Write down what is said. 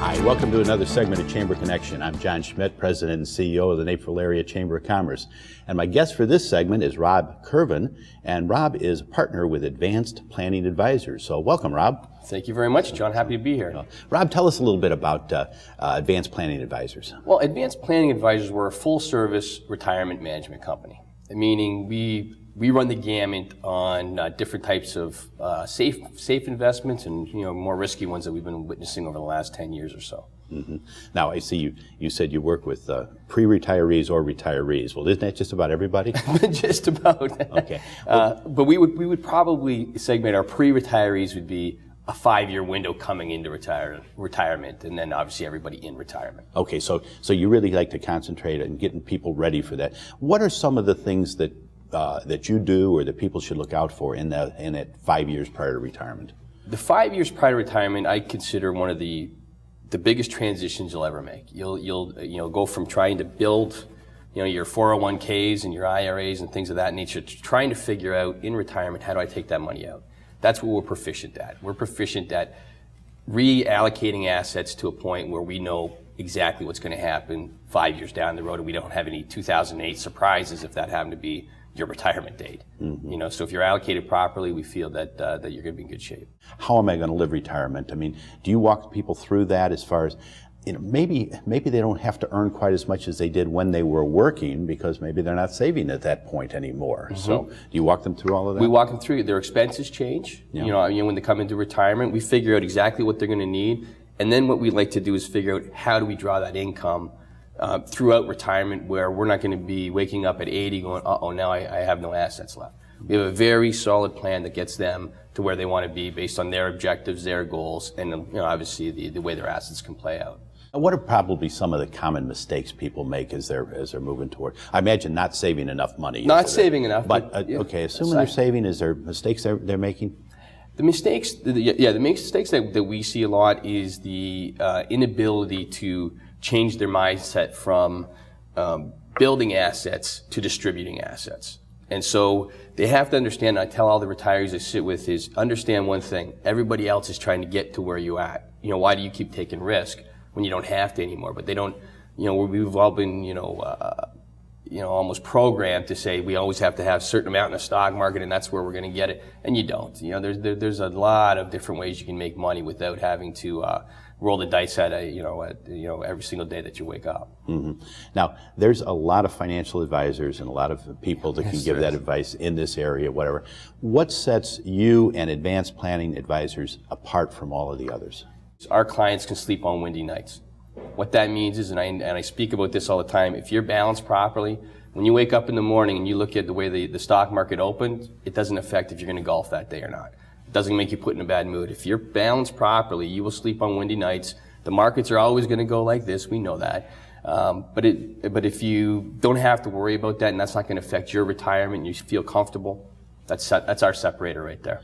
Hi, welcome to another segment of Chamber Connection. I'm John Schmidt, President and CEO of the Naperville Area Chamber of Commerce. And my guest for this segment is Rob Kirvan, and Rob is a partner with Advanced Planning Advisors. So welcome, Rob. Thank you very much, John. Happy to be here. Rob, tell us a little bit about Advanced Planning Advisors. Well, Advanced Planning Advisors, we're a full-service retirement management company, meaning we run the gamut on different types of safe investments and more risky ones that we've been witnessing over the last 10 years or so. Mm-hmm. Now, I see you said you work with pre-retirees or retirees. Well, isn't that just about everybody? Just about. Okay. But we would probably segment our pre-retirees would be a 5-year window coming into retirement, and then obviously everybody in retirement. Okay, so you really like to concentrate on getting people ready for that. What are some of the things that you do or that people should look out for in that 5 years prior to retirement? The 5 years prior to retirement, I consider one of the biggest transitions you'll ever make. You'll go from trying to build your 401ks and your IRAs and things of that nature to trying to figure out in retirement, how do I take that money out? That's what we're proficient at. We're proficient at reallocating assets to a point where we know exactly what's going to happen 5 years down the road, and we don't have any 2008 surprises if that happened to be your retirement date. Mm-hmm. So if you're allocated properly, we feel that you're going to be in good shape. How am I going to live retirement? I mean, do you walk people through that as far as, maybe they don't have to earn quite as much as they did when they were working because maybe they're not saving at that point anymore. Mm-hmm. So do you walk them through all of that? We walk them through. Their expenses change. Yeah. When they come into retirement, we figure out exactly what they're going to need. And then what we like to do is figure out how do we draw that income throughout retirement, where we're not going to be waking up at 80 going, uh-oh, now I have no assets left. We have a very solid plan that gets them to where they want to be based on their objectives, their goals, and obviously the way their assets can play out. What are probably some of the common mistakes people make as they're moving toward? I imagine not saving enough money. Not saving enough. But okay, assuming they're saving, is there mistakes they're making? The mistakes that we see a lot is the inability to change their mindset from building assets to distributing assets. And so they have to understand, and I tell all the retirees I sit with, is understand one thing: everybody else is trying to get to where you're at. Why do you keep taking risk when you don't have to anymore? But they don't, we've all been, almost programmed to say we always have to have a certain amount in the stock market and that's where we're going to get it. And you don't. There's a lot of different ways you can make money without having to roll the dice at every single day that you wake up. Mm-hmm. Now, there's a lot of financial advisors and a lot of people that can give that advice in this area, whatever. What sets you and Advanced Planning Advisors apart from all of the others? Our clients can sleep on windy nights. What that means is, and I speak about this all the time, if you're balanced properly, when you wake up in the morning and you look at the way the stock market opened, it doesn't affect if you're going to golf that day or not. It doesn't make you put in a bad mood. If you're balanced properly, you will sleep on windy nights. The markets are always going to go like this, we know that. But if you don't have to worry about that and that's not going to affect your retirement and you feel comfortable, that's our separator right there.